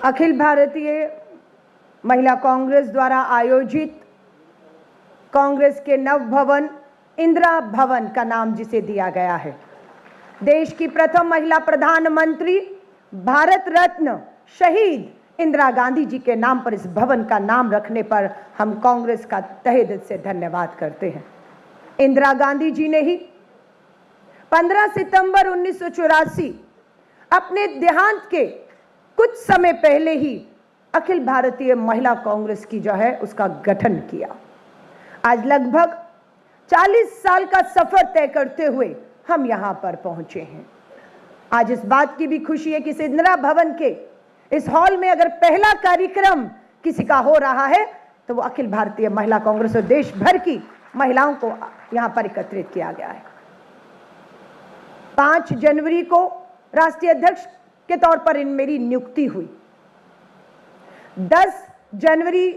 अखिल भारतीय महिला कांग्रेस द्वारा आयोजित कांग्रेस के नव भवन इंदिरा भवन का नाम जिसे दिया गया है, देश की प्रथम महिला प्रधानमंत्री भारत रत्न शहीद इंदिरा गांधी जी के नाम पर इस भवन का नाम रखने पर हम कांग्रेस का तहे दिल से धन्यवाद करते हैं। इंदिरा गांधी जी ने ही 15 सितंबर 1984 अपने देहांत के कुछ समय पहले ही अखिल भारतीय महिला कांग्रेस की जो है उसका गठन किया। आज लगभग 40 साल का सफर तय करते हुए हम यहां पर पहुंचे हैं। आज इस बात की भी खुशी है कि इस इंदिरा भवन के इस हॉल में अगर पहला कार्यक्रम किसी का हो रहा है तो वो अखिल भारतीय महिला कांग्रेस और देश भर की महिलाओं को यहां पर एकत्रित किया गया है। 5 जनवरी को राष्ट्रीय अध्यक्ष के तौर पर मेरी नियुक्ति हुई। 10 जनवरी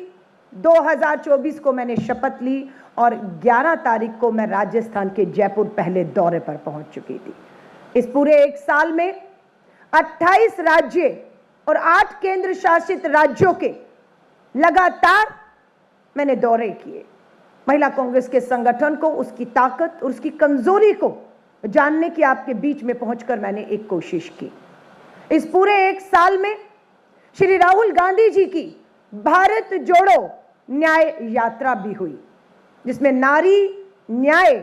2024 को मैंने शपथ ली और 11 तारीख को मैं राजस्थान के जयपुर पहले दौरे पर पहुंच चुकी थी। इस पूरे 1 साल में 28 राज्य और 8 केंद्र शासित राज्यों के लगातार मैंने दौरे किए। महिला कांग्रेस के संगठन को, उसकी ताकत और उसकी कमजोरी को जानने की आपके बीच में पहुंचकर मैंने एक कोशिश की। इस पूरे 1 साल में श्री राहुल गांधी जी की भारत जोड़ो न्याय यात्रा भी हुई, जिसमें नारी न्याय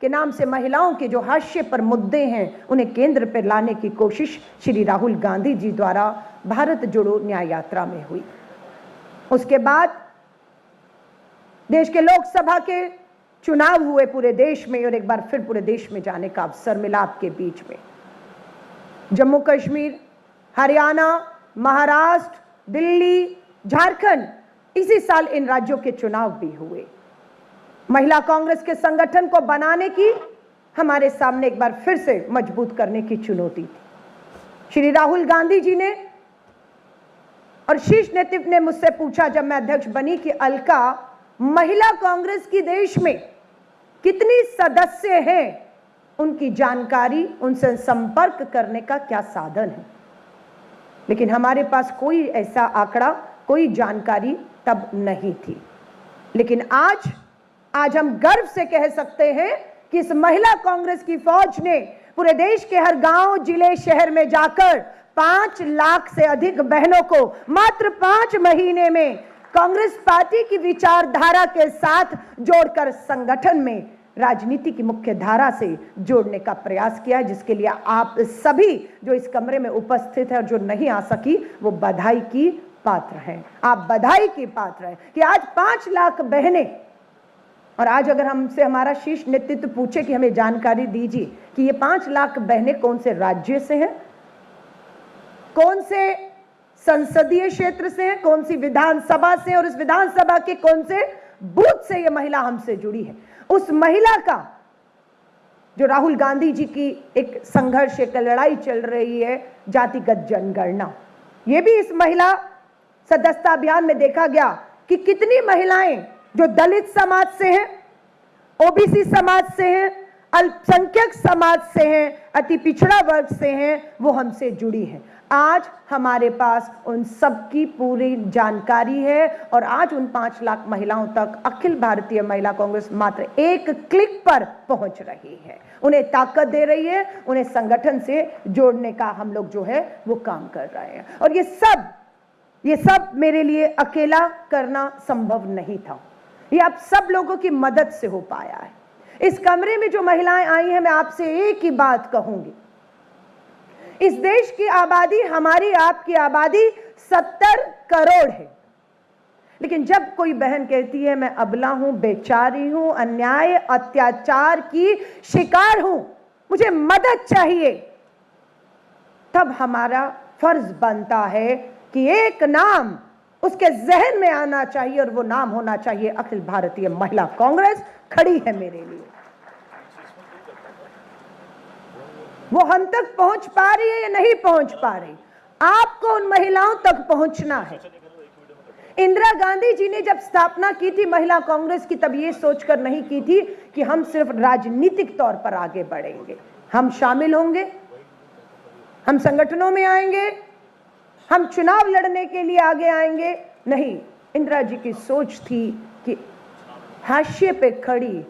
के नाम से महिलाओं के जो हाशिए पर मुद्दे हैं उन्हें केंद्र पर लाने की कोशिश श्री राहुल गांधी जी द्वारा भारत जोड़ो न्याय यात्रा में हुई। उसके बाद देश के लोकसभा के चुनाव हुए पूरे देश में और एक बार फिर पूरे देश में जाने का अवसर मिला आपके बीच में। जम्मू कश्मीर, हरियाणा, महाराष्ट्र, दिल्ली, झारखंड, इसी साल इन राज्यों के चुनाव भी हुए। महिला कांग्रेस के संगठन को बनाने की हमारे सामने एक बार फिर से मजबूत करने की चुनौती थी। श्री राहुल गांधी जी ने और शीर्ष नेतृत्व ने मुझसे पूछा जब मैं अध्यक्ष बनी कि अलका, महिला कांग्रेस की देश में कितनी सदस्य हैं, उनकी जानकारी, उनसे संपर्क करने का क्या साधन है। लेकिन हमारे पास कोई ऐसा आंकड़ा, कोई जानकारी तब नहीं थी। लेकिन आज हम गर्व से कह सकते हैं कि इस महिला कांग्रेस की फौज ने पूरे देश के हर गांव, जिले, शहर में जाकर 5 लाख से अधिक बहनों को मात्र 5 महीने में कांग्रेस पार्टी की विचारधारा के साथ जोड़कर संगठन में राजनीति की मुख्य धारा से जोड़ने का प्रयास किया, जिसके लिए आप सभी जो इस कमरे में उपस्थित है और जो नहीं आ सकी वो बधाई की पात्र हैं। आप बधाई की पात्र हैं कि आज 5 लाख बहनें, और आज अगर हमसे हमारा शीर्ष नेतृत्व पूछे कि हमें जानकारी दीजिए कि ये 5 लाख बहनें कौन से राज्य से हैं, कौन से संसदीय क्षेत्र से हैं, कौन सी विधानसभा से, और इस विधानसभा के कौन से बूथ से ये महिला हमसे जुड़ी है, उस महिला का जो राहुल गांधी जी की एक संघर्ष, एक लड़ाई चल रही है, जातिगत जनगणना, ये भी इस महिला सदस्यता अभियान में देखा गया कि कितनी महिलाएं जो दलित समाज से हैं, ओबीसी समाज से हैं, अल्पसंख्यक समाज से हैं, अति पिछड़ा वर्ग से हैं, वो हमसे जुड़ी हैं। आज हमारे पास उन सब की पूरी जानकारी है और आज उन 5 लाख महिलाओं तक अखिल भारतीय महिला कांग्रेस मात्र एक क्लिक पर पहुंच रही है, उन्हें ताकत दे रही है, उन्हें संगठन से जोड़ने का हम लोग जो है वो काम कर रहे हैं। और ये सब मेरे लिए अकेला करना संभव नहीं था, ये आप सब लोगों की मदद से हो पाया है। इस कमरे में जो महिलाएं आई हैं, मैं आपसे एक ही बात कहूंगी, इस देश की आबादी, हमारी आपकी आबादी 70 करोड़ है, लेकिन जब कोई बहन कहती है मैं अबला हूं, बेचारी हूं, अन्याय अत्याचार की शिकार हूं, मुझे मदद चाहिए, तब हमारा फर्ज बनता है कि एक नाम उसके जहन में आना चाहिए और वो नाम होना चाहिए अखिल भारतीय महिला कांग्रेस खड़ी है मेरे लिए। वो हम तक पहुंच पा रही है या नहीं पहुंच पा रही, आपको उन महिलाओं तक पहुंचना है। इंदिरा गांधी जी ने जब स्थापना की थी महिला कांग्रेस की, तब ये सोचकर नहीं की थी कि हम सिर्फ राजनीतिक तौर पर आगे बढ़ेंगे, हम शामिल होंगे, हम संगठनों में आएंगे, हम चुनाव लड़ने के लिए आगे आएंगे। नहीं, इंदिरा जी की सोच थी कि हाशिए पे खड़ी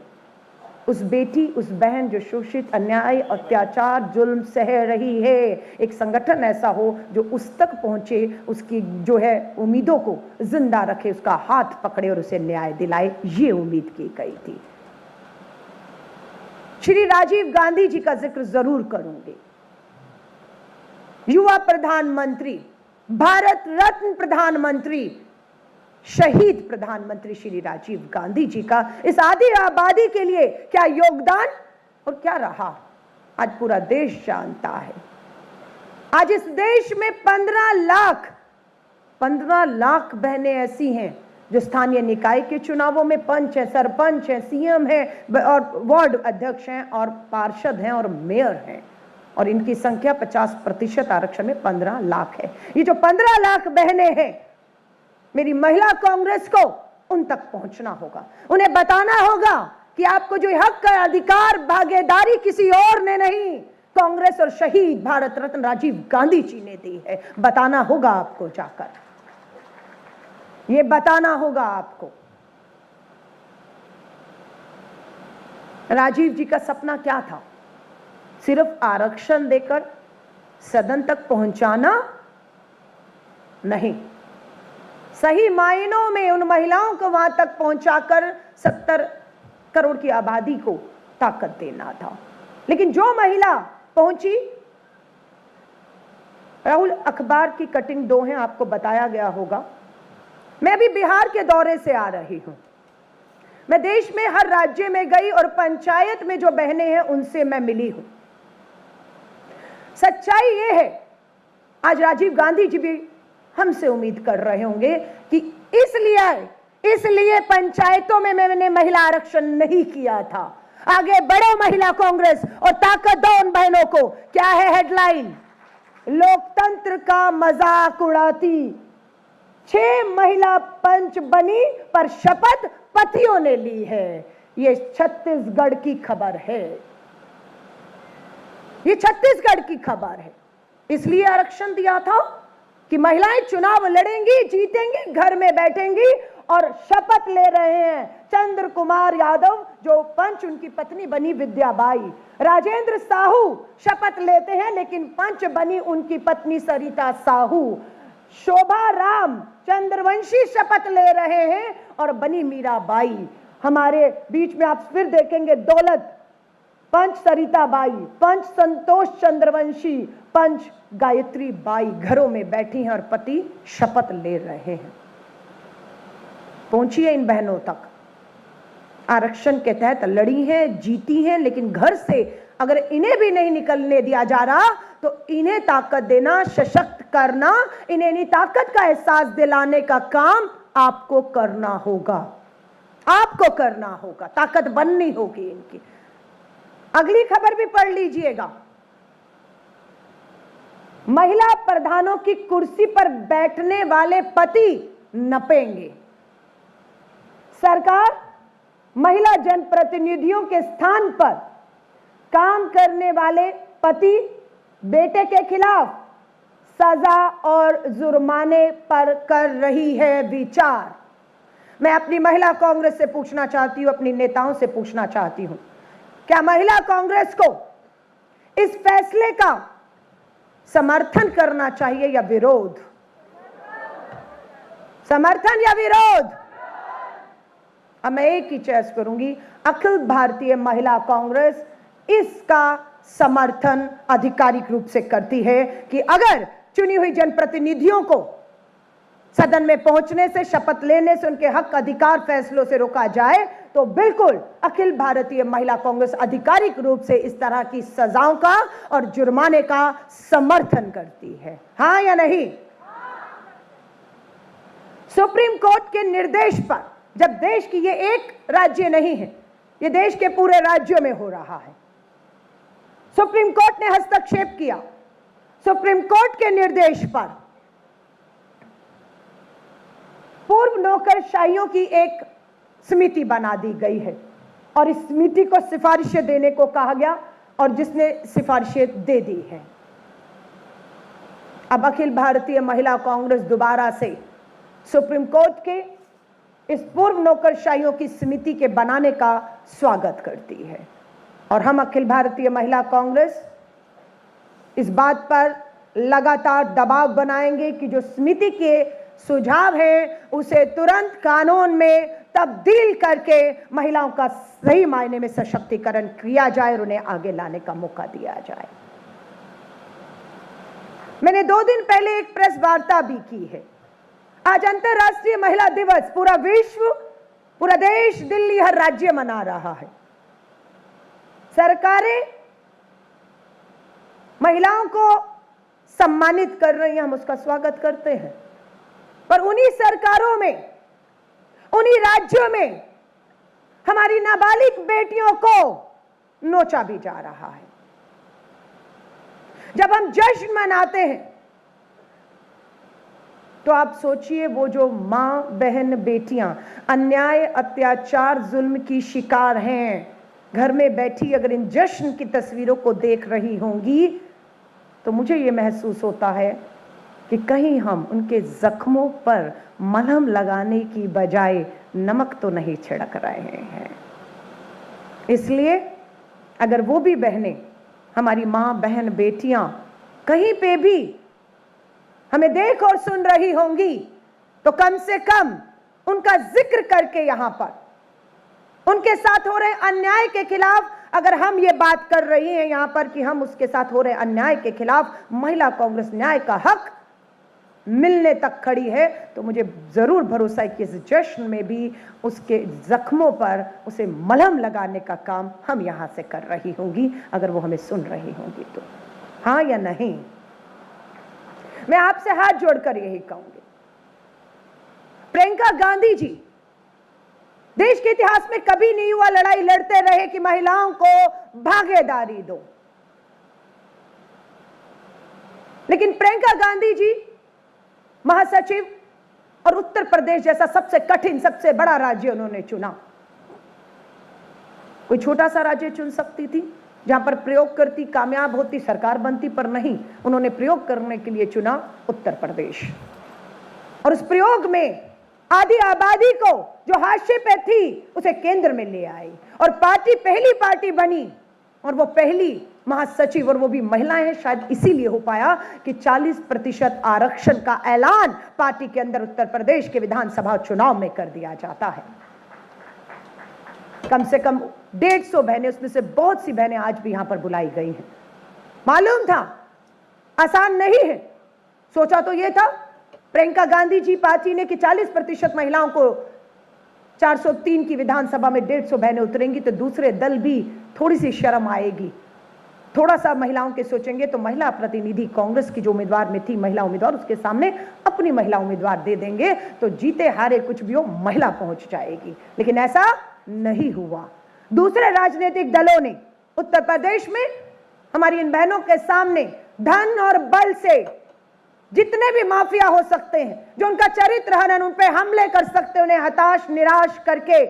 उस बेटी, उस बहन जो शोषित, अन्याय, अत्याचार, जुल्म सह रही है, एक संगठन ऐसा हो जो उस तक पहुंचे, उसकी जो है उम्मीदों को जिंदा रखे, उसका हाथ पकड़े और उसे न्याय दिलाए, ये उम्मीद की गई थी। श्री राजीव गांधी जी का जिक्र जरूर करूंगी। युवा प्रधानमंत्री, भारत रत्न प्रधानमंत्री, शहीद प्रधानमंत्री श्री राजीव गांधी जी का इस आधी आबादी के लिए क्या योगदान और क्या रहा, आज पूरा देश जानता है। आज इस देश में 15 लाख बहनें ऐसी हैं जो स्थानीय निकाय के चुनावों में पंच है, सरपंच है, सीएम है और वार्ड अध्यक्ष हैं और पार्षद हैं और मेयर हैं, और इनकी संख्या 50% आरक्षण में 15 लाख है। ये जो 15 लाख बहनें हैं, मेरी महिला कांग्रेस को उन तक पहुंचना होगा, उन्हें बताना होगा कि आपको जो हक का अधिकार, भागीदारी किसी और ने नहीं, कांग्रेस और शहीद भारत रत्न राजीव गांधी जी ने दी है। बताना होगा आपको, जाकर ये बताना होगा आपको। राजीव जी का सपना क्या था? सिर्फ आरक्षण देकर सदन तक पहुंचाना नहीं, सही मायनों में उन महिलाओं को वहां तक पहुंचाकर 70 करोड़ की आबादी को ताकत देना था। लेकिन जो महिला पहुंची, राहुल, अखबार की कटिंग 2 है, आपको बताया गया होगा। मैं अभी बिहार के दौरे से आ रही हूं। मैं देश में हर राज्य में गई और पंचायत में जो बहनें हैं उनसे मैं मिली हूं। सच्चाई ये है, आज राजीव गांधी जी भी हमसे उम्मीद कर रहे होंगे कि इसलिए पंचायतों में मैंने महिला आरक्षण नहीं किया था। आगे बढ़ो महिला कांग्रेस और ताकत दो उन बहनों को। क्या है हेडलाइन? लोकतंत्र का मजाक उड़ाती 6 महिला पंच बनी पर शपथ पतियों ने ली है। ये छत्तीसगढ़ की खबर है, ये छत्तीसगढ़ की खबर है। इसलिए आरक्षण दिया था कि महिलाएं चुनाव लड़ेंगी, जीतेंगी, घर में बैठेंगी और शपथ ले रहे हैं। चंद्र कुमार यादव जो पंच, उनकी पत्नी बनी विद्याबाई। राजेंद्र साहू शपथ लेते हैं लेकिन पंच बनी उनकी पत्नी सरिता साहू। शोभा राम चंद्रवंशी शपथ ले रहे हैं और बनी मीराबाई। हमारे बीच में आप फिर देखेंगे दौलत पंच सरिता बाई, पंच संतोष चंद्रवंशी, पंच गायत्री बाई घरों में बैठी हैं और पति शपथ ले रहे हैं। पहुंचिए इन बहनों तक। आरक्षण के तहत लड़ी हैं, जीती हैं, लेकिन घर से अगर इन्हें भी नहीं निकलने दिया जा रहा तो इन्हें ताकत देना, सशक्त करना, इन्हें इन्हीं ताकत का एहसास दिलाने का काम आपको करना होगा। आपको करना होगा, ताकत बननी होगी इनकी। अगली खबर भी पढ़ लीजिएगा। महिला प्रधानों की कुर्सी पर बैठने वाले पति नपेंगे। सरकार महिला जनप्रतिनिधियों के स्थान पर काम करने वाले पति बेटे के खिलाफ सजा और जुर्माने पर कर रही है विचार। मैं अपनी महिला कांग्रेस से पूछना चाहती हूं, अपनी नेताओं से पूछना चाहती हूं, क्या महिला कांग्रेस को इस फैसले का समर्थन करना चाहिए या विरोध? समर्थन या विरोध? अब मैं एक ही चॉइस करूंगी, अखिल भारतीय महिला कांग्रेस इसका समर्थन आधिकारिक रूप से करती है कि अगर चुनी हुई जनप्रतिनिधियों को सदन में पहुंचने से, शपथ लेने से, उनके हक अधिकार फैसलों से रोका जाए तो बिल्कुल अखिल भारतीय महिला कांग्रेस आधिकारिक रूप से इस तरह की सजाओं का और जुर्माने का समर्थन करती है। हां या नहीं? सुप्रीम कोर्ट के निर्देश पर, जब देश की ये एक राज्य नहीं है, ये देश के पूरे राज्यों में हो रहा है, सुप्रीम कोर्ट ने हस्तक्षेप किया। सुप्रीम कोर्ट के निर्देश पर पूर्व नौकरशाहियों की एक समिति बना दी गई है और इस समिति को सिफारिशें देने को कहा गया और जिसने सिफारिशें दे दी है। अब अखिल भारतीय महिला कांग्रेस दोबारा से सुप्रीम कोर्ट के इस पूर्व नौकरशाहियों की समिति के बनाने का स्वागत करती है और हम अखिल भारतीय महिला कांग्रेस इस बात पर लगातार दबाव बनाएंगे कि जो समिति के सुझाव हैं उसे तुरंत कानून में तब्दील करके महिलाओं का सही मायने में सशक्तिकरण किया जाए और उन्हें आगे लाने का मौका दिया जाए। मैंने 2 दिन पहले एक प्रेस वार्ता भी की है। आज अंतर्राष्ट्रीय महिला दिवस, पूरा विश्व, पूरा देश, दिल्ली, हर राज्य मना रहा है। सरकारें महिलाओं को सम्मानित कर रही हैं, हम उसका स्वागत करते हैं, पर उन्हीं सरकारों में, उन्हीं राज्यों में हमारी नाबालिग बेटियों को नोचा भी जा रहा है। जब हम जश्न मनाते हैं तो आप सोचिए वो जो मां, बहन, बेटियां अन्याय, अत्याचार, जुल्म की शिकार हैं, घर में बैठी अगर इन जश्न की तस्वीरों को देख रही होंगी तो मुझे ये महसूस होता है कि कहीं हम उनके जख्मों पर मलहम लगाने की बजाय नमक तो नहीं छिड़क रहे हैं। इसलिए अगर वो भी बहनें, हमारी मां, बहन, बेटियां कहीं पे भी हमें देख और सुन रही होंगी तो कम से कम उनका जिक्र करके यहां पर उनके साथ हो रहे अन्याय के खिलाफ, अगर हम ये बात कर रही हैं यहां पर कि हम उसके साथ हो रहे अन्याय के खिलाफ महिला कांग्रेस न्याय का हक मिलने तक खड़ी है, तो मुझे जरूर भरोसा है कि इस जश्न में भी उसके जख्मों पर उसे मलहम लगाने का काम हम यहां से कर रही होंगी, अगर वो हमें सुन रही होंगी तो। हाँ या नहीं? मैं आपसे हाथ जोड़कर यही कहूंगी, प्रियंका गांधी जी देश के इतिहास में कभी नहीं हुआ लड़ाई लड़ते रहे कि महिलाओं को भागीदारी दो, लेकिन प्रियंका गांधी जी महासचिव और उत्तर प्रदेश जैसा सबसे कठिन, सबसे बड़ा राज्य उन्होंने चुना। कोई छोटा सा राज्य चुन सकती थी जहां पर प्रयोग करती, कामयाब होती, सरकार बनती, पर नहीं, उन्होंने प्रयोग करने के लिए चुना उत्तर प्रदेश। और उस प्रयोग में आधी आबादी को जो हाशिए पे थी उसे केंद्र में ले आई और पार्टी पहली पार्टी बनी और वो पहली महासचिव, और वो भी महिलाएं हैं। शायद इसीलिए हो पाया कि 40% आरक्षण का ऐलान पार्टी के अंदर उत्तर प्रदेश के विधानसभा चुनाव में कर दिया जाता है। कम से कम 150 बहनें, उसमें से बहुत सी बहनें आज भी यहां पर बुलाई गई हैं। मालूम था आसान नहीं है, सोचा तो यह था प्रियंका गांधी जी पार्टी ने कि 40% महिलाओं को 403 की विधानसभा में 150 बहनें उतरेंगी तो दूसरे दल भी थोड़ी सी शर्म आएगी, थोड़ा सा महिलाओं के सोचेंगे तो महिला प्रतिनिधि कांग्रेस की जो उम्मीदवार में थी महिला उम्मीदवार, उसके सामने अपनी महिला उम्मीदवार दे देंगे तो जीते हारे कुछ भी हो महिला पहुंच जाएगी। लेकिन ऐसा नहीं हुआ। दूसरे राजनीतिक दलों ने उत्तर प्रदेश में हमारी इन बहनों के सामने धन और बल से जितने भी माफिया हो सकते हैं, जो उनका चरित्र हनन, उन पे हमले कर सकते, उन्हें हताश निराश करके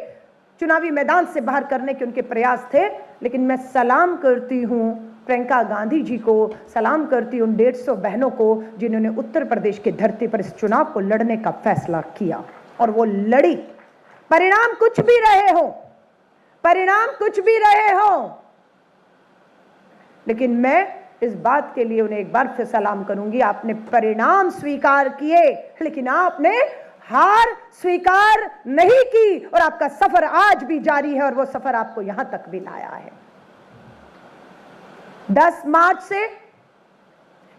चुनावी मैदान से बाहर करने के उनके प्रयास थे। लेकिन मैं सलाम करती हूं प्रियंका गांधी जी को, सलाम करती हूं 150 बहनों को जिन्होंने उत्तर प्रदेश की धरती पर इस चुनाव को लड़ने का फैसला किया और वो लड़ी। परिणाम कुछ भी रहे हो, परिणाम कुछ भी रहे हो, लेकिन मैं इस बात के लिए उन्हें एक बार फिर सलाम करूंगी, आपने परिणाम स्वीकार किए लेकिन आपने हार स्वीकार नहीं की और आपका सफर आज भी जारी है और वो सफर आपको यहां तक भी लाया है। 10 मार्च से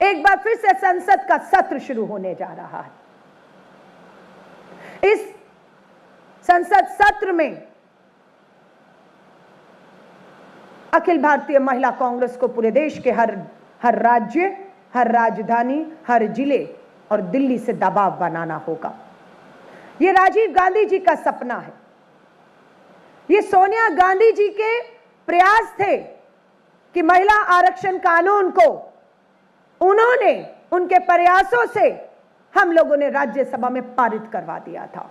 एक बार फिर से संसद का सत्र शुरू होने जा रहा है। इस संसद सत्र में अखिल भारतीय महिला कांग्रेस को पूरे देश के हर राज्य, हर राजधानी, हर जिले और दिल्ली से दबाव बनाना होगा। यह राजीव गांधी जी का सपना है, ये सोनिया गांधी जी के प्रयास थे कि महिला आरक्षण कानून को उन्होंने, उनके प्रयासों से हम लोगों ने राज्यसभा में पारित करवा दिया था।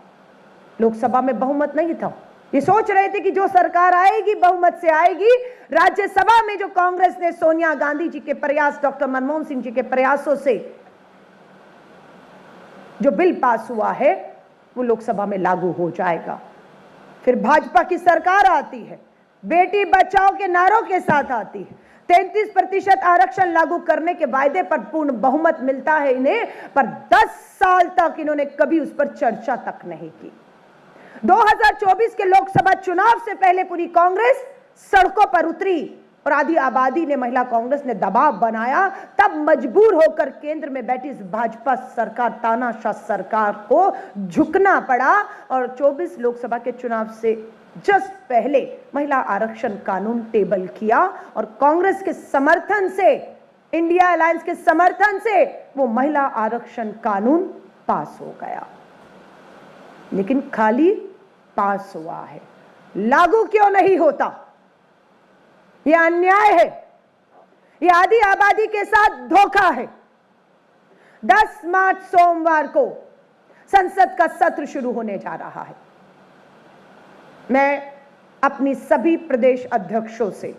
लोकसभा में बहुमत नहीं था, ये सोच रहे थे कि जो सरकार आएगी बहुमत से आएगी। राज्यसभा में जो कांग्रेस ने सोनिया गांधी जी के प्रयास, डॉक्टर मनमोहन सिंह जी के प्रयासों से जो बिल पास हुआ है वो लोकसभा में लागू हो जाएगा। फिर भाजपा की सरकार आती है, बेटी बचाओ के नारों के साथ आती है, 33% आरक्षण लागू करने के वायदे पर पूर्ण बहुमत मिलता है इन्हें, पर 10 साल तक इन्होंने कभी उस पर चर्चा तक नहीं की। 2024 के लोकसभा चुनाव से पहले पूरी कांग्रेस सड़कों पर उतरी और आधी आबादी ने, महिला कांग्रेस ने दबाव बनाया, तब मजबूर होकर केंद्र में बैठी इस भाजपा सरकार, तानाशाह सरकार को झुकना पड़ा और 24 लोकसभा के चुनाव से जस्ट पहले महिला आरक्षण कानून टेबल किया और कांग्रेस के समर्थन से, इंडिया अलायंस के समर्थन से वो महिला आरक्षण कानून पास हो गया। लेकिन खाली पास हुआ है, लागू क्यों नहीं होता? यह अन्याय है, यह आधी आबादी के साथ धोखा है। 10 मार्च सोमवार को संसद का सत्र शुरू होने जा रहा है। मैं अपनी सभी प्रदेश अध्यक्षों से,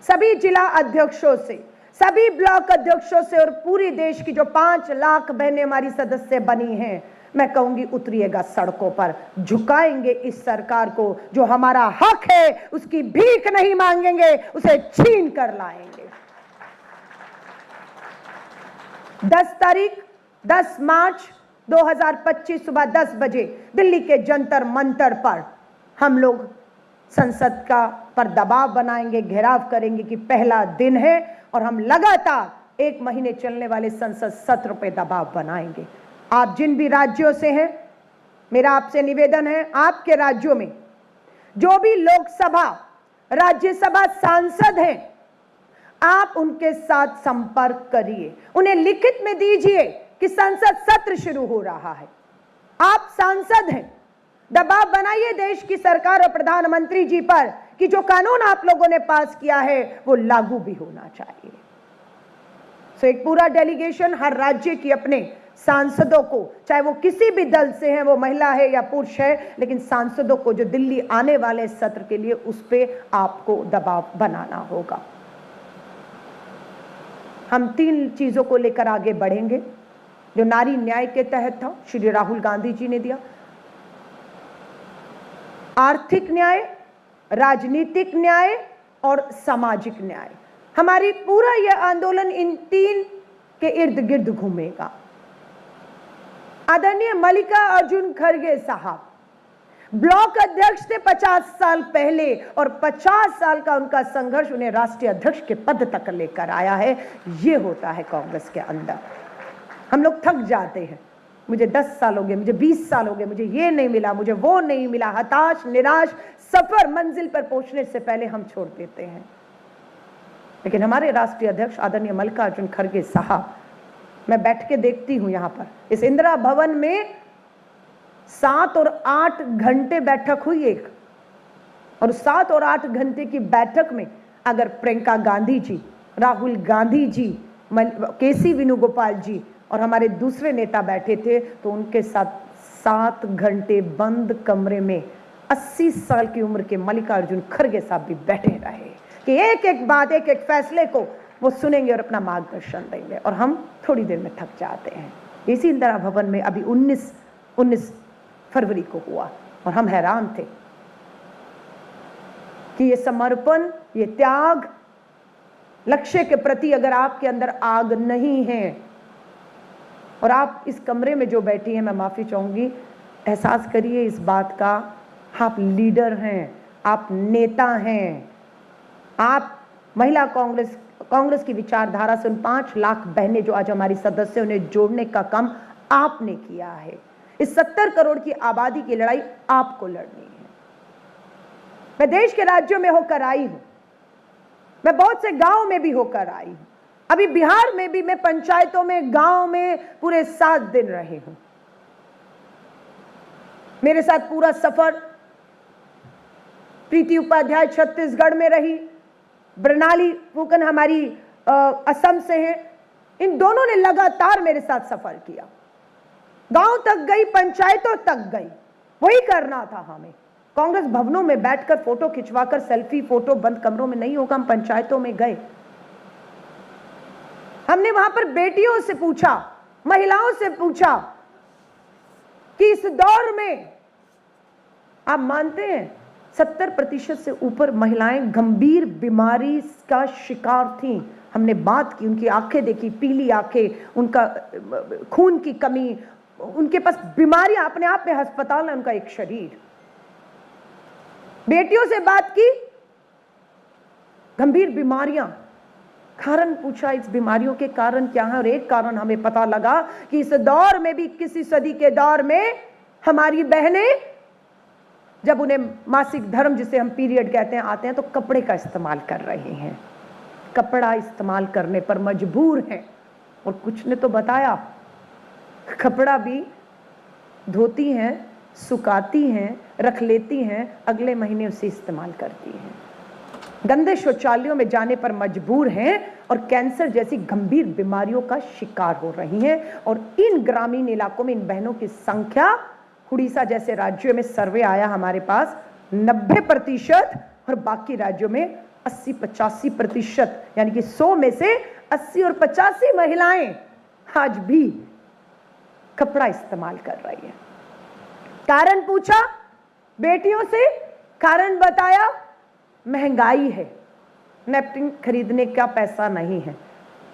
सभी जिला अध्यक्षों से, सभी ब्लॉक अध्यक्षों से और पूरी देश की जो 5 लाख बहनें हमारी सदस्य बनी हैं, मैं कहूंगी उतरिएगा सड़कों पर, झुकाएंगे इस सरकार को। जो हमारा हक है उसकी भीख नहीं मांगेंगे, उसे छीन कर लाएंगे। 10 मार्च 2025 सुबह 10 बजे दिल्ली के जंतर मंतर पर हम लोग संसद का पर दबाव बनाएंगे, घेराव करेंगे कि पहला दिन है और हम लगातार 1 महीने चलने वाले संसद सत्र पे दबाव बनाएंगे। आप जिन भी राज्यों से हैं, मेरा आपसे निवेदन है, आपके राज्यों में जो भी लोकसभा, राज्यसभा सांसद हैं, आप उनके साथ संपर्क करिए, उन्हें लिखित में दीजिए कि संसद सत्र शुरू हो रहा है। आप सांसद हैं, दबाव बनाइए देश की सरकार और प्रधानमंत्री जी पर कि जो कानून आप लोगों ने पास किया है वो लागू भी होना चाहिए। सो एक पूरा डेलीगेशन हर राज्य की अपने सांसदों को, चाहे वो किसी भी दल से हैं, वो महिला है या पुरुष है, लेकिन सांसदों को जो दिल्ली आने वाले सत्र के लिए उस पे आपको दबाव बनाना होगा। हम 3 चीजों को लेकर आगे बढ़ेंगे जो नारी न्याय के तहत था, श्री राहुल गांधी जी ने दिया। आर्थिक न्याय, राजनीतिक न्याय और सामाजिक न्याय। हमारी पूरा यह आंदोलन इन 3 के इर्द गिर्द घूमेगा। आदरणीय मल्लिका अर्जुन खड़गे साहब ब्लॉक अध्यक्ष थे 50 साल पहले और 50 साल का उनका संघर्ष उन्हें राष्ट्रीय अध्यक्ष के पद तक लेकर आया है। ये होता है कांग्रेस के अंदर। हम लोग थक जाते हैं, मुझे 10 साल हो गए, मुझे 20 साल हो गए, मुझे ये नहीं मिला, मुझे वो नहीं मिला, हताश, निराश, सफर मंजिल पर पहुंचने से पहले हम छोड़ देते हैं। लेकिन हमारे राष्ट्रीय अध्यक्ष आदरणीय मल्लिका अर्जुन खड़गे साहब, मैं बैठ के देखती हूं यहां पर इस इंदिरा भवन में 7 और 8 घंटे बैठक हुई एक, और 7 और 8 घंटे की बैठक में अगर प्रियंका गांधी जी, राहुल गांधी जी, केसी वेणुगोपाल जी और हमारे दूसरे नेता बैठे थे तो उनके साथ 7 घंटे बंद कमरे में 80 साल की उम्र के मल्लिका अर्जुन खड़गे साहब भी बैठे रहे कि एक एक बात, एक एक फैसले को वो सुनेंगे और अपना मार्गदर्शन देंगे। और हम थोड़ी देर में थक जाते हैं। इसी इंदिरा भवन में अभी 19 फरवरी को हुआ और हम हैरान थे कि ये समर्पण, ये त्याग, लक्ष्य के प्रति अगर आपके अंदर आग नहीं है और आप इस कमरे में जो बैठी हैं, मैं माफी चाहूंगी, एहसास करिए इस बात का, आप लीडर हैं, आप नेता हैं, आप महिला कांग्रेस की विचारधारा से उन 5 लाख बहनें जो आज हमारी सदस्य, उन्हें जोड़ने का काम आपने किया है। इस 70 करोड़ की आबादी की लड़ाई आपको लड़नी है। मैं देश के राज्यों में होकर आई हूं, मैं बहुत से गांव में भी होकर आई हूं, अभी बिहार में भी मैं पंचायतों में, गांव में पूरे 7 दिन रही हूं। मेरे साथ पूरा सफर प्रीति उपाध्याय छत्तीसगढ़ में रही, प्रणाली फूकन हमारी असम से हैं, इन दोनों ने लगातार मेरे साथ सफर किया, गांव तक गई, पंचायतों तक गई। वही करना था हमें। कांग्रेस भवनों में बैठकर फोटो खिंचवाकर सेल्फी फोटो बंद कमरों में नहीं होगा। हम पंचायतों में गए, हमने वहां पर बेटियों से पूछा, महिलाओं से पूछा इस दौर में आप मानते हैं 70% से ऊपर महिलाएं गंभीर बीमारी का शिकार थीं। हमने बात की, उनकी आंखें देखी, पीली आंखें, उनका खून की कमी, उनके पास बीमारियां, अपने आप में अस्पताल है उनका एक शरीर। बेटियों से बात की, गंभीर बीमारियां, कारण पूछा इस बीमारियों के कारण क्या है, और एक कारण हमें पता लगा कि इस दौर में भी, 21वीं सदी के दौर में, हमारी बहनें जब उन्हें मासिक धर्म, जिसे हम पीरियड कहते हैं, आते हैं तो कपड़े का इस्तेमाल कर रही हैं, कपड़ा इस्तेमाल करने पर मजबूर हैं। और कुछ ने तो बताया कपड़ा भी धोती हैं, सुखाती हैं, रख लेती हैं, अगले महीने उसे इस्तेमाल करती हैं, गंदे शौचालयों में जाने पर मजबूर हैं और कैंसर जैसी गंभीर बीमारियों का शिकार हो रही हैं। और इन ग्रामीण इलाकों में इन बहनों की संख्या, उड़ीसा जैसे राज्यों में सर्वे आया हमारे पास 90%, और बाकी राज्यों में 80-85%, यानी कि 100 में से 80 और 85 महिलाएं आज भी कपड़ा इस्तेमाल कर रही है। कारण पूछा बेटियों से, कारण बताया महंगाई है, नैपकिन खरीदने का पैसा नहीं है,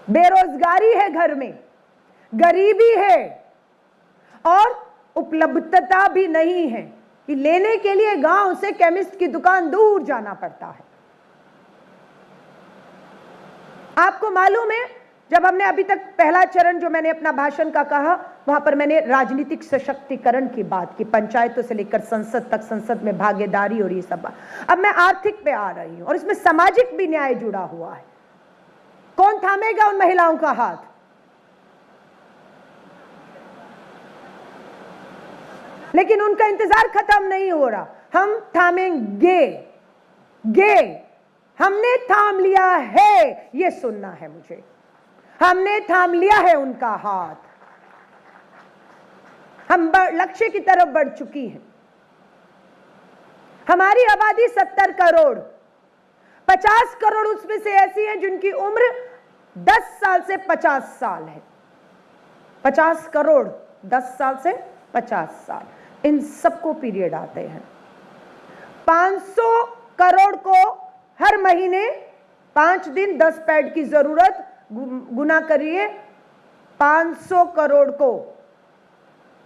बेरोजगारी है घर में, गरीबी है, और उपलब्धता भी नहीं है कि लेने के लिए गांव से केमिस्ट की दुकान दूर जाना पड़ता है। आपको मालूम है, जब हमने अभी तक पहला चरण जो मैंने अपना भाषण का कहा, वहां पर मैंने राजनीतिक सशक्तिकरण की बात की, पंचायतों से लेकर संसद तक, संसद में भागीदारी और ये सब। अब मैं आर्थिक पे आ रही हूं, और इसमें सामाजिक भी न्याय जुड़ा हुआ है। कौन थामेगा उन महिलाओं का हाथ? लेकिन उनका इंतजार खत्म नहीं हो रहा। हम थामेंगे, हमने थाम लिया है, ये सुनना है मुझे। हमने थाम लिया है उनका हाथ, हम लक्ष्य की तरफ बढ़ चुकी हैं। हमारी आबादी 70 करोड़, 50 करोड़ उसमें से ऐसी हैं जिनकी उम्र 10 साल से 50 साल है। 50 करोड़ 10 साल से 50 साल, इन सबको पीरियड आते हैं। 500 करोड़ को हर महीने 5 दिन 10 पैड की जरूरत, गुना करिए 500 करोड़ को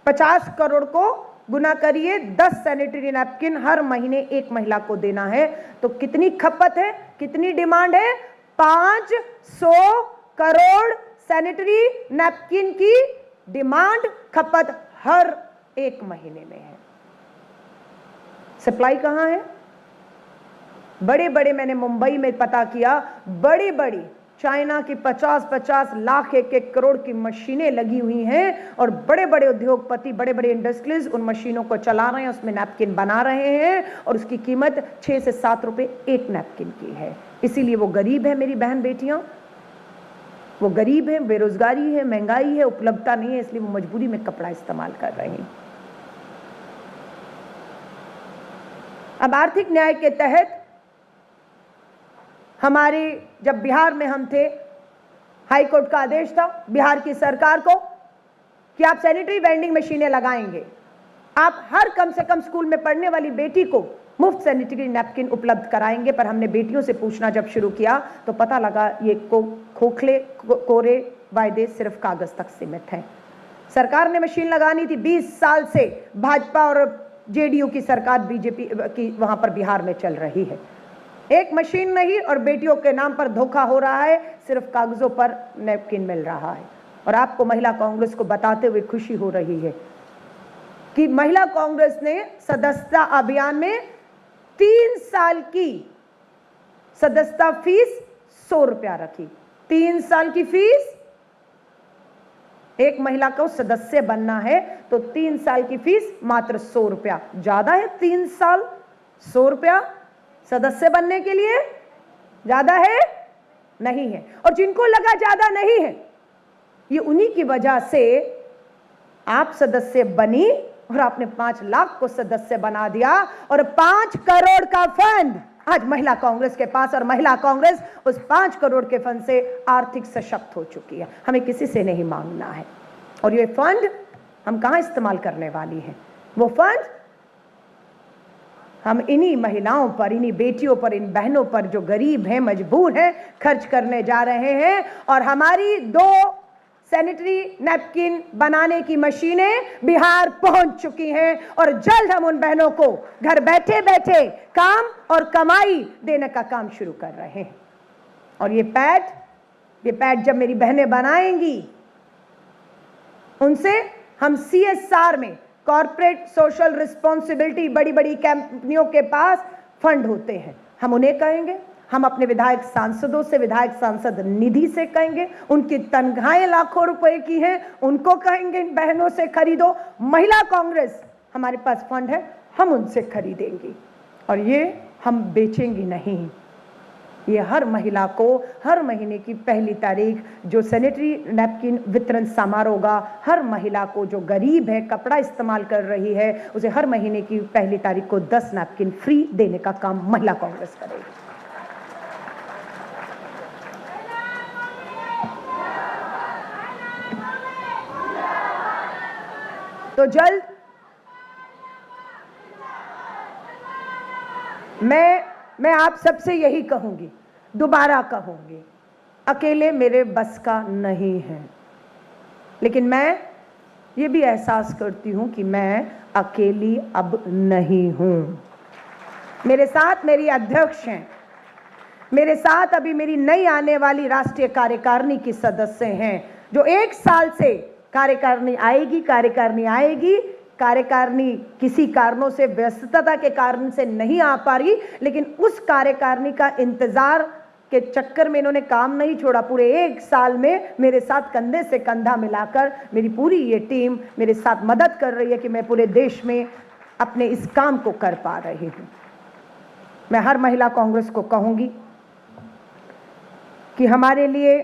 50 करोड़ को गुना करिए 10 सैनिटरी नैपकिन हर महीने एक महिला को देना है, तो कितनी खपत है, कितनी डिमांड है? 500 करोड़ सैनिटरी नैपकिन की डिमांड, खपत हर एक महीने में है। सप्लाई कहां है? बड़े बड़े, मैंने मुंबई में पता किया, बड़ी बड़ी चाइना की 50-50 लाख, 1-1 करोड़ की मशीनें लगी हुई हैं, और बड़े बड़े उद्योगपति, बड़े बड़े इंडस्ट्रीज उन मशीनों को चला रहे हैं, उसमें नैपकिन बना रहे हैं, और उसकी कीमत 6 से 7 रुपए एक नैपकिन की है। इसीलिए वो गरीब है मेरी बहन बेटियां, वो गरीब है, बेरोजगारी है, महंगाई है, उपलब्धता नहीं है, इसलिए वो मजबूरी में कपड़ा इस्तेमाल कर रहे हैं। अब आर्थिक न्याय के तहत हमारे, जब बिहार में हम थे, हाई कोर्ट का आदेश था बिहार की सरकार को कि आप सैनिटरी वेंडिंग मशीनें लगाएंगे, आप हर कम से कम स्कूल में पढ़ने वाली बेटी को मुफ्त सैनिटरी नैपकिन उपलब्ध कराएंगे। पर हमने बेटियों से पूछना जब शुरू किया तो पता लगा ये खोखले कोरे वायदे सिर्फ कागज तक सीमित हैं। सरकार ने मशीन लगानी थी, 20 साल से भाजपा और जेडीयू की सरकार, बीजेपी की वहां पर बिहार में चल रही है। एक मशीन नहीं, और बेटियों के नाम पर धोखा हो रहा है, सिर्फ कागजों पर नैपकिन मिल रहा है। और आपको महिला कांग्रेस को बताते हुए खुशी हो रही है कि महिला कांग्रेस ने सदस्यता अभियान में 3 साल की सदस्यता फीस 100 रुपया रखी। 3 साल की फीस, एक महिला को सदस्य बनना है तो 3 साल की फीस मात्र 100 रुपया। ज्यादा है 3 साल 100 रुपया सदस्य बनने के लिए? ज्यादा है? नहीं है। और जिनको लगा ज्यादा नहीं है, ये उन्हीं की वजह से आप सदस्य बनी और आपने 5 लाख को सदस्य बना दिया, और 5 करोड़ का फंड आज महिला कांग्रेस के पास, और महिला कांग्रेस उस 5 करोड़ के फंड से आर्थिक सशक्त हो चुकी है। हमें किसी से नहीं मांगना है। और ये फंड हम कहां इस्तेमाल करने वाली हैं? वो फंड हम इन्हीं महिलाओं पर, इन्हीं बेटियों पर, इन बहनों पर जो गरीब हैं, मजबूर हैं, खर्च करने जा रहे हैं। और हमारी 2 सैनिटरी नैपकिन बनाने की मशीनें बिहार पहुंच चुकी हैं और जल्द हम उन बहनों को घर बैठे बैठे काम और कमाई देने का काम शुरू कर रहे हैं। और ये पैड जब मेरी बहनें बनाएंगी, उनसे हम CSR में, कॉर्पोरेट सोशल रिस्पॉन्सिबिलिटी, बड़ी बड़ी कंपनियों के पास फंड होते हैं, हम उन्हें कहेंगे, हम अपने विधायक सांसदों से, विधायक सांसद निधि से कहेंगे, उनकी तनख्वाहें लाखों रुपए की हैं, उनको कहेंगे इन बहनों से खरीदो। महिला कांग्रेस, हमारे पास फंड है, हम उनसे खरीदेंगे और ये हम बेचेंगे नहीं। ये हर महिला को हर महीने की 1 तारीख जो सैनिटरी नैपकिन वितरण समारोह होगा, हर महिला को जो गरीब है, कपड़ा इस्तेमाल कर रही है, उसे हर महीने की 1 तारीख को 10 नैपकिन फ्री देने का काम महिला कांग्रेस करेगी। तो जल्द मैं आप सबसे यही कहूंगी, दोबारा कहूंगी, अकेले मेरे बस का नहीं है, लेकिन मैं ये भी एहसास करती हूं कि मैं अकेली अब नहीं हूं। मेरे साथ मेरी अध्यक्ष हैं, मेरे साथ अभी मेरी नई आने वाली राष्ट्रीय कार्यकारिणी की सदस्य हैं, जो 1 साल से कार्यकारिणी आएगी। कार्यकारिणी किसी कारणों से, व्यस्तता के कारण से नहीं आ पा रही, लेकिन उस कार्यकारिणी का इंतजार के चक्कर में इन्होंने काम नहीं छोड़ा। पूरे 1 साल में मेरे साथ कंधे से कंधा मिलाकर मेरी पूरी ये टीम मेरे साथ मदद कर रही है कि मैं पूरे देश में अपने इस काम को कर पा रही हूं। मैं हर महिला कांग्रेस को कहूंगी कि हमारे लिए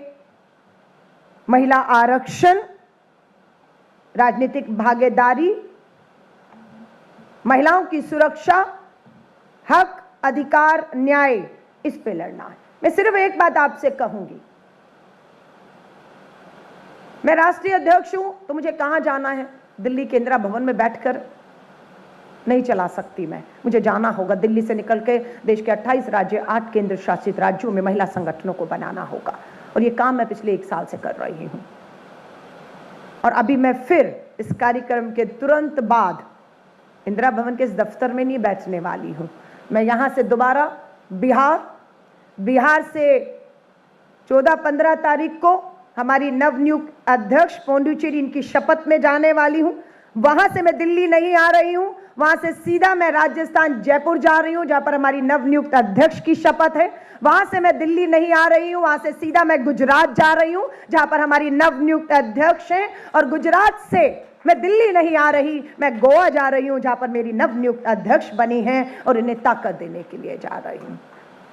महिला आरक्षण, राजनीतिक भागीदारी, महिलाओं की सुरक्षा, हक, अधिकार, न्याय, इस पे लड़ना है। मैं सिर्फ एक बात आपसे कहूंगी, मैं राष्ट्रीय अध्यक्ष हूं तो मुझे कहां जाना है? दिल्ली के इंदिरा भवन में बैठकर नहीं चला सकती मैं, मुझे जाना होगा दिल्ली से निकल के देश के 28 राज्य, 8 केंद्र शासित राज्यों में महिला संगठनों को बनाना होगा। और ये काम मैं पिछले 1 साल से कर रही हूं। और अभी मैं फिर इस कार्यक्रम के तुरंत बाद इंदिरा भवन के इस दफ्तर में नहीं बैठने वाली हूं। मैं यहां से दोबारा बिहार से 14-15 तारीख को हमारी नवनियुक्त अध्यक्ष पौंडुचेरी, इनकी शपथ में जाने वाली हूं। वहां से मैं दिल्ली नहीं आ रही हूं, वहां से सीधा मैं राजस्थान जयपुर जा रही हूं, जहां पर हमारी नवनियुक्त अध्यक्ष की शपथ है। वहां से मैं दिल्ली नहीं आ रही हूं, वहां से सीधा मैं गुजरात जा रही हूं, जहां पर हमारी नवनियुक्त अध्यक्ष हैं। और गुजरात से मैं दिल्ली नहीं आ रही, मैं गोवा जा रही हूं, जहां पर मेरी नवनियुक्त अध्यक्ष बनी हैं और इन्हें ताकत देने के लिए जा रही हूं।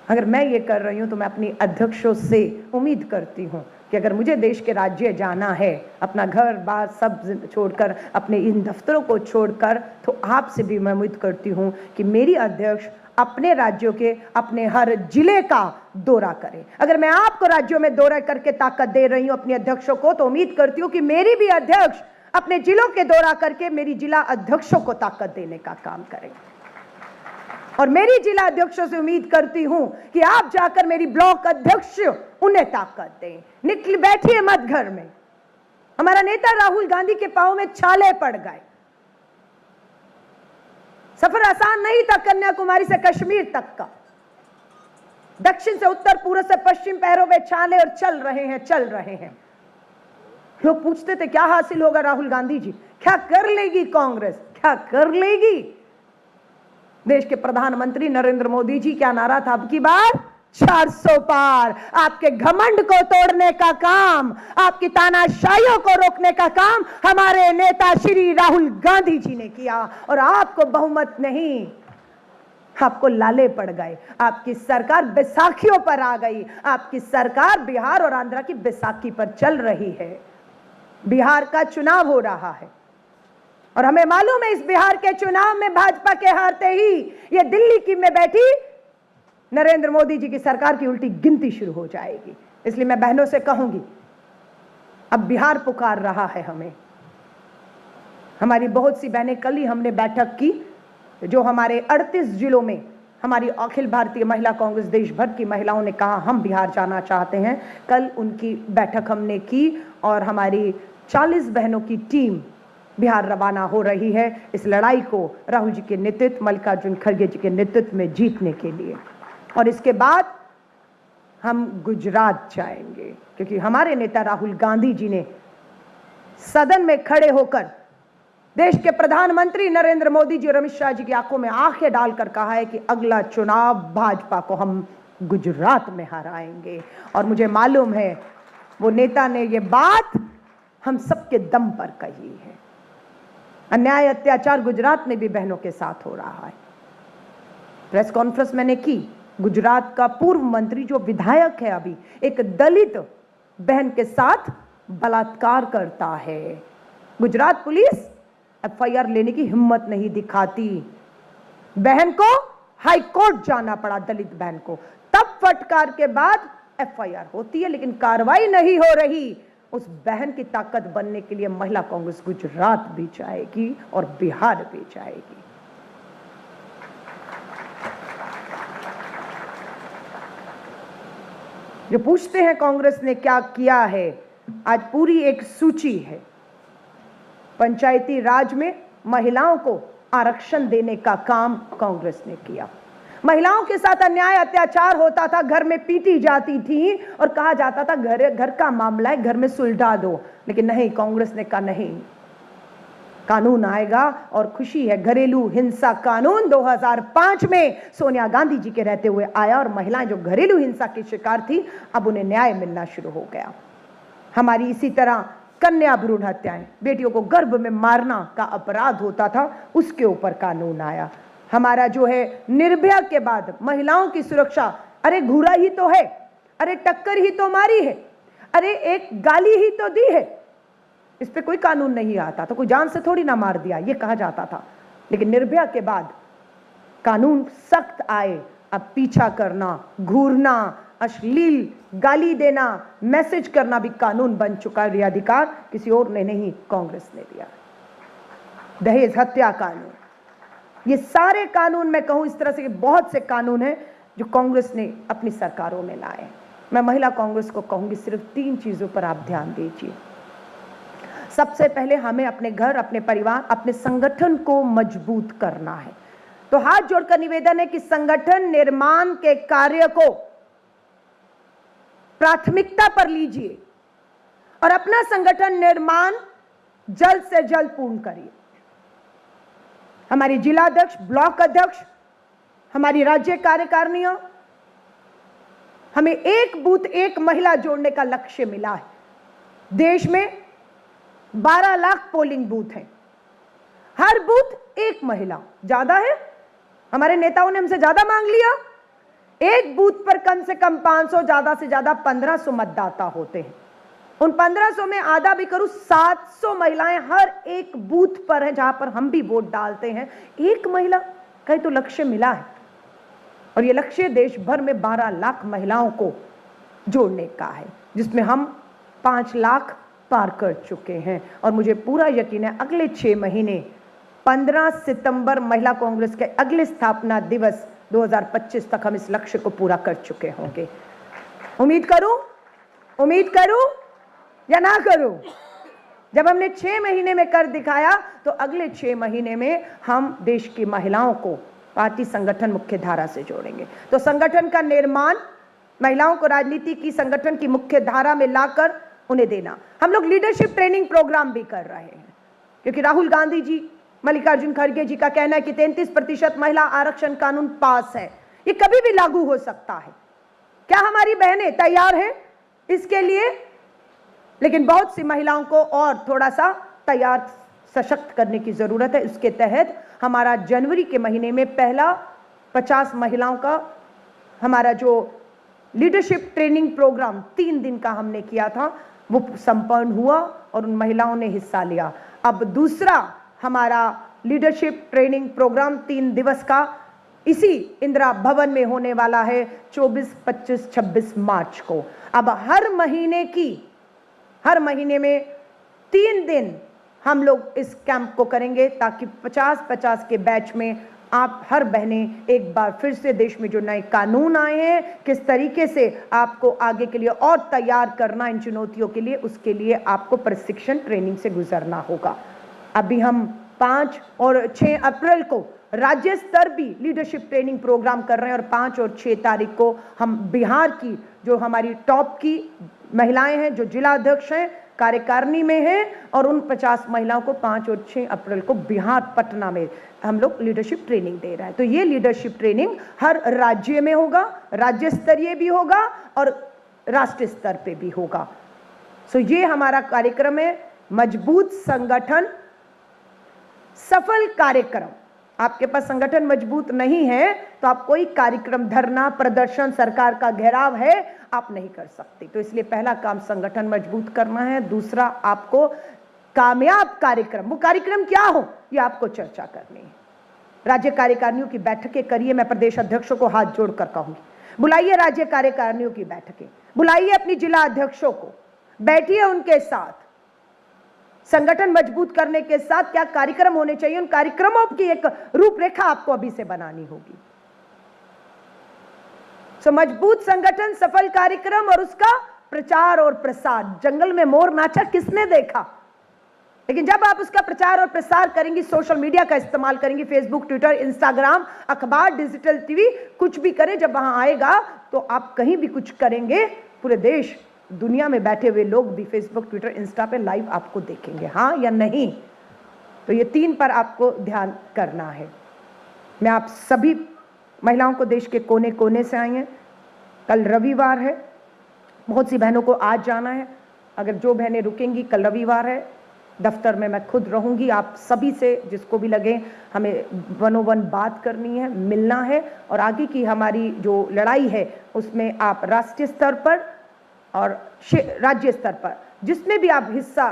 अगर मैं ये कर रही हूं तो मैं अपनी अध्यक्षों से उम्मीद करती हूं कि अगर मुझे देश के राज्य जाना है, अपना घर बार सब छोड़कर, अपने इन दफ्तरों को छोड़कर, तो आपसे भी मैं उम्मीद करती हूं कि मेरी अध्यक्ष अपने राज्यों के, अपने हर जिले का दौरा करें। अगर मैं आपको राज्यों में दौरा करके ताकत दे रही हूं अपने अध्यक्षों को, तो उम्मीद करती हूं कि मेरी भी अध्यक्ष अपने जिलों के दौरा करके मेरी जिला अध्यक्षों को ताकत देने का काम करें। और मेरी जिला अध्यक्षों से उम्मीद करती हूं कि आप जाकर मेरी ब्लॉक अध्यक्ष उन्हें ताकत दें। निकल बैठिए मत घर में। हमारा नेता राहुल गांधी के पांव में छाले पड़ गए। सफर आसान नहीं था कन्याकुमारी से कश्मीर तक का, दक्षिण से उत्तर, पूर्व से पश्चिम, पैरों में छाले और चल रहे हैं। लोग पूछते थे क्या हासिल होगा राहुल गांधी जी, क्या कर लेगी कांग्रेस, क्या कर लेगी? देश के प्रधानमंत्री नरेंद्र मोदी जी क्या नारा था अब की बार? 400 पार। आपके घमंड को तोड़ने का काम, आपकी तानाशाहियों को रोकने का काम हमारे नेता श्री राहुल गांधी जी ने किया। और आपको बहुमत नहीं, आपको लाले पड़ गए। आपकी सरकार बैसाखियों पर आ गई। आपकी सरकार बिहार और आंध्र की बैसाखी पर चल रही है। बिहार का चुनाव हो रहा है और हमें मालूम है इस बिहार के चुनाव में भाजपा के हारते ही ये दिल्ली की में बैठी नरेंद्र मोदी जी की सरकार की उल्टी गिनती शुरू हो जाएगी। इसलिए मैं बहनों से कहूंगी, अब बिहार पुकार रहा है हमें। हमारी बहुत सी बहनें, कल ही हमने बैठक की जो हमारे 38 जिलों में हमारी अखिल भारतीय महिला कांग्रेस देश भर की महिलाओं ने कहा हम बिहार जाना चाहते हैं। कल उनकी बैठक हमने की और हमारी 40 बहनों की टीम बिहार रवाना हो रही है इस लड़ाई को राहुल जी के नेतृत्व, मल्लिकार्जुन खड़गे जी के नेतृत्व में जीतने के लिए। और इसके बाद हम गुजरात जाएंगे क्योंकि हमारे नेता राहुल गांधी जी ने सदन में खड़े होकर देश के प्रधानमंत्री नरेंद्र मोदी जी और अमित शाह जी की आंखों में आंखें डालकर कहा है कि अगला चुनाव भाजपा को हम गुजरात में हराएंगे। और मुझे मालूम है वो नेता ने ये बात हम सबके दम पर कही है। अन्याय अत्याचार गुजरात में भी बहनों के साथ हो रहा है। प्रेस कॉन्फ्रेंस मैंने की, गुजरात का पूर्व मंत्री जो विधायक है अभी, एक दलित बहन के साथ बलात्कार करता है। गुजरात पुलिस एफआईआर लेने की हिम्मत नहीं दिखाती। बहन को हाई कोर्ट जाना पड़ा, दलित बहन को, तब फटकार के बाद एफआईआर होती है लेकिन कार्रवाई नहीं हो रही। उस बहन की ताकत बनने के लिए महिला कांग्रेस गुजरात भी जाएगी और बिहार भी जाएगी। जो पूछते हैं कांग्रेस ने क्या किया है, आज पूरी एक सूची है। पंचायती राज में महिलाओं को आरक्षण देने का काम कांग्रेस ने किया। महिलाओं के साथ अन्याय अत्याचार होता था, घर में पीटी जाती थी और कहा जाता था घर का मामला है, घर में सुलझा दो। लेकिन नहीं, कांग्रेस ने कहा नहीं, कानून आएगा। और खुशी है, घरेलू हिंसा कानून 2005 में सोनिया गांधी जी के रहते हुए आया और महिलाएं जो घरेलू हिंसा की शिकार थी अब उन्हें न्याय मिलना शुरू हो गया। हमारी इसी तरह कन्या भ्रूण हत्याएं, बेटियों को गर्भ में मारना का अपराध होता था, उसके ऊपर कानून आया। हमारा जो है निर्भया के बाद महिलाओं की सुरक्षा, अरे घूरा ही तो है, अरे टक्कर ही तो मारी है, अरे एक गाली ही तो दी है, इस पे कोई कानून नहीं आता तो कोई जान से थोड़ी ना मार दिया, ये कहा जाता था। लेकिन निर्भया के बाद कानून सख्त आए। अब पीछा करना, घूरना, अश्लील गाली देना, मैसेज करना भी कानून बन चुका है। ये अधिकार किसी और ने नहीं, कांग्रेस ने दिया। दहेज हत्या कानून, ये सारे कानून मैं कहूं इस तरह से कि बहुत से कानून हैं जो कांग्रेस ने अपनी सरकारों में लाए। मैं महिला कांग्रेस को कहूंगी सिर्फ 3 चीजों पर आप ध्यान दीजिए। सबसे पहले हमें अपने घर, अपने परिवार, अपने संगठन को मजबूत करना है। तो हाथ जोड़कर निवेदन है कि संगठन निर्माण के कार्य को प्राथमिकता पर लीजिए और अपना संगठन निर्माण जल्द से जल्द पूर्ण करिए। हमारी जिलाध्यक्ष, ब्लॉक अध्यक्ष, हमारी राज्य कार्यकारिणियों, हमें एक बूथ एक महिला जोड़ने का लक्ष्य मिला है। देश में 12 लाख पोलिंग बूथ हैं, हर बूथ एक महिला। ज्यादा है? हमारे नेताओं ने हमसे ज्यादा मांग लिया। एक बूथ पर कम से कम 500, ज्यादा से ज्यादा 1500 मतदाता होते हैं। उन 1500 में आधा भी करूं 700 महिलाएं हर एक बूथ पर हैं जहां पर हम भी वोट डालते हैं। एक महिला का तो लक्ष्य मिला है और यह लक्ष्य देश भर में 12 लाख महिलाओं को जोड़ने का है, जिसमें हम 5 लाख पार कर चुके हैं। और मुझे पूरा यकीन है अगले 6 महीने 15 सितंबर महिला कांग्रेस के अगले स्थापना दिवस 2025 तक हम इस लक्ष्य को पूरा कर चुके होंगे। उम्मीद करूं या ना करूं? जब हमने 6 महीने में कर दिखाया तो अगले 6 महीने में हम देश की महिलाओं को पार्टी, संगठन, मुख्य धारा से जोड़ेंगे। तो संगठन का निर्माण, महिलाओं को राजनीति की, संगठन की मुख्य धारा में लाकर उन्हें देना। हम लोग लीडरशिप ट्रेनिंग प्रोग्राम भी कर रहे हैं क्योंकि राहुल गांधी जी, मल्लिकार्जुन खड़गे जी का कहना है कि 33% महिला आरक्षण कानून पास है, ये कभी भी लागू हो सकता है। क्या हमारी बहनें तैयार हैं इसके लिए? लेकिन बहुत सी महिलाओं को और थोड़ा सा तैयार, सशक्त करने की जरूरत है। उसके तहत हमारा जनवरी के महीने में पहला 50 महिलाओं का हमारा जो लीडरशिप ट्रेनिंग प्रोग्राम 3 दिन का हमने किया था वो संपन्न हुआ और उन महिलाओं ने हिस्सा लिया। अब दूसरा हमारा लीडरशिप ट्रेनिंग प्रोग्राम 3 दिवस का इसी इंदिरा भवन में होने वाला है 24, 25, 26 मार्च को। अब हर महीने में 3 दिन हम लोग इस कैंप को करेंगे ताकि 50-50 के बैच में आप हर बहनें एक बार फिर से देश में जो नए कानून आए हैं किस तरीके से आपको आगे के लिए और तैयार करना इन चुनौतियों के लिए, उसके लिए आपको प्रशिक्षण ट्रेनिंग से गुजरना होगा। अभी हम 5 और 6 अप्रैल को राज्य स्तर भी लीडरशिप ट्रेनिंग प्रोग्राम कर रहे हैं और 5 और 6 तारीख को हम बिहार की जो हमारी टॉप की महिलाएं हैं, जो जिला अध्यक्ष हैं, कार्यकारिणी में हैं, और उन 50 महिलाओं को 5 और 6 अप्रैल को बिहार पटना में हम लोग लीडरशिप ट्रेनिंग दे रहे हैं। तो ये लीडरशिप ट्रेनिंग हर राज्य में होगा, राज्य स्तरीय भी होगा और राष्ट्रीय स्तर पे भी होगा। सो ये हमारा कार्यक्रम है, मजबूत संगठन सफल कार्यक्रम। आपके पास संगठन मजबूत नहीं है तो आप कोई कार्यक्रम, धरना, प्रदर्शन, सरकार का घेराव है, आप नहीं कर सकते। तो इसलिए पहला काम संगठन मजबूत करना है। दूसरा, आपको कामयाब कार्यक्रम, वो कार्यक्रम क्या हो ये आपको चर्चा करनी है। राज्य कार्यकारिणियों की बैठकें करिए। मैं प्रदेश अध्यक्षों को हाथ जोड़कर कहूंगी, बुलाइए राज्य कार्यकारिणियों की बैठकें, बुलाइए अपनी जिला अध्यक्षों को, बैठिए उनके साथ। संगठन मजबूत करने के साथ क्या कार्यक्रम होने चाहिए, उन कार्यक्रमों की एक रूपरेखा आपको अभी से बनानी होगी। सो मजबूत संगठन, सफल कार्यक्रम और उसका प्रचार और प्रसार। जंगल में मोर नाचा किसने देखा, लेकिन जब आप उसका प्रचार और प्रसार करेंगी, सोशल मीडिया का इस्तेमाल करेंगी, फेसबुक, ट्विटर, इंस्टाग्राम, अखबार, डिजिटल टीवी, कुछ भी करें, जब वहां आएगा तो आप कहीं भी कुछ करेंगे, पूरे देश दुनिया में बैठे हुए लोग भी फेसबुक, ट्विटर, इंस्टा पे लाइव आपको देखेंगे, हाँ या नहीं। तो ये 3 पर आपको ध्यान करना है। मैं आप सभी महिलाओं को, देश के कोने कोने से आई हैं, कल रविवार है, बहुत सी बहनों को आज जाना है। अगर जो बहनें रुकेंगी, कल रविवार है, दफ्तर में मैं खुद रहूंगी। आप सभी से, जिसको भी लगे, हमें 1-on-1 बात करनी है, मिलना है, और आगे की हमारी जो लड़ाई है उसमें आप राष्ट्रीय स्तर पर और राज्य स्तर पर जिसमें भी आप हिस्सा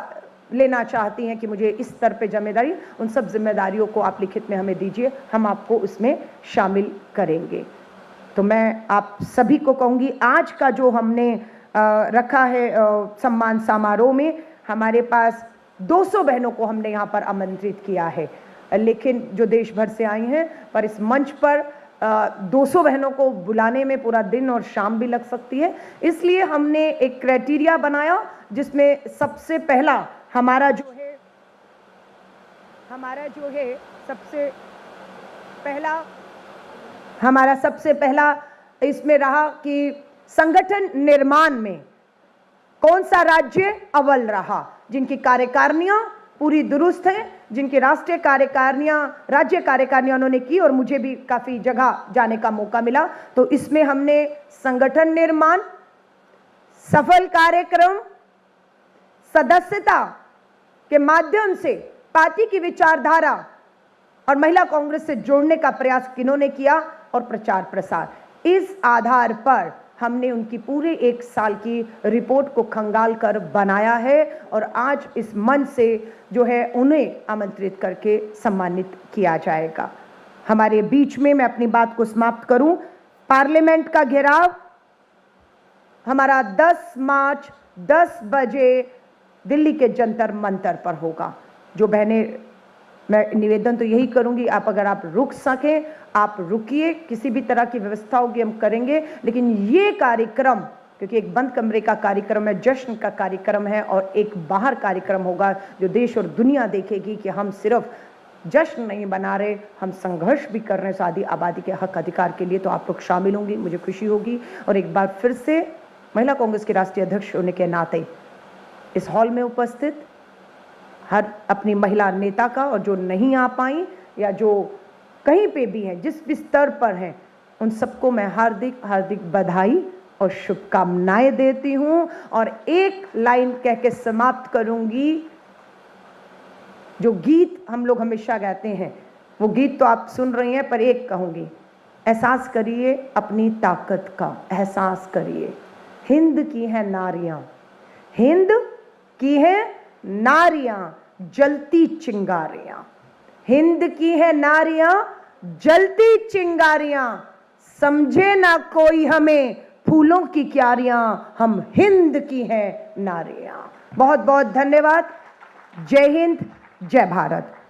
लेना चाहती हैं कि मुझे इस स्तर पे जिम्मेदारी, उन सब जिम्मेदारियों को आप लिखित में हमें दीजिए, हम आपको उसमें शामिल करेंगे। तो मैं आप सभी को कहूँगी, आज का जो हमने रखा है सम्मान समारोह में, हमारे पास 200 बहनों को हमने यहाँ पर आमंत्रित किया है, लेकिन जो देश भर से आई हैं, पर इस मंच पर 200 बहनों को बुलाने में पूरा दिन और शाम भी लग सकती है। इसलिए हमने एक क्राइटेरिया बनाया जिसमें सबसे पहला हमारा जो सबसे पहला इसमें रहा कि संगठन निर्माण में कौन सा राज्य अव्वल रहा, जिनकी कार्यकारिणियां पूरी दुरुस्त है, जिनकी राष्ट्रीय कार्यकारिणियां, राज्य कार्यकारिणियां उन्होंने की, और मुझे भी काफी जगह जाने का मौका मिला। तो इसमें हमने संगठन निर्माण, सफल कार्यक्रम, सदस्यता के माध्यम से पार्टी की विचारधारा और महिला कांग्रेस से जोड़ने का प्रयास किन्होंने किया, और प्रचार प्रसार। इस आधार पर हमने उनकी पूरे 1 साल की रिपोर्ट को खंगाल कर बनाया है, और आज इस मंच से जो है उन्हें आमंत्रित करके सम्मानित किया जाएगा। हमारे बीच में, मैं अपनी बात को समाप्त करूं, पार्लियामेंट का घेराव हमारा 10 मार्च 10 बजे दिल्ली के जंतर मंतर पर होगा। जो बहनें, मैं निवेदन तो यही करूंगी, आप अगर आप रुक सकें आप रुकिए, किसी भी तरह की व्यवस्था होगी हम करेंगे, लेकिन ये कार्यक्रम, क्योंकि एक बंद कमरे का कार्यक्रम है, जश्न का कार्यक्रम है, और एक बाहर कार्यक्रम होगा जो देश और दुनिया देखेगी कि हम सिर्फ जश्न नहीं बना रहे, हम संघर्ष भी कर रहे हैं शादी आबादी के हक अधिकार के लिए। तो आप लोग शामिल होंगी, मुझे खुशी होगी। और एक बार फिर से महिला कांग्रेस के राष्ट्रीय अध्यक्ष होने के नाते इस हॉल में उपस्थित हर अपनी महिला नेता का, और जो नहीं आ पाई या जो कहीं पे भी हैं, जिस भी स्तर पर हैं, उन सबको मैं हार्दिक हार्दिक बधाई और शुभकामनाएं देती हूं। और एक लाइन कह के समाप्त करूंगी, जो गीत हम लोग हमेशा गाते हैं, वो गीत तो आप सुन रही हैं, पर एक कहूंगी, एहसास करिए अपनी ताकत का, एहसास करिए। हिंद की है नारियां, हिंद की है नारियां जलती चिंगारियां, हिंद की है नारियां जलती चिंगारियां, समझे ना कोई हमें फूलों की क्यारियां, हम हिंद की है नारियां। बहुत बहुत धन्यवाद। जय हिंद, जय भारत।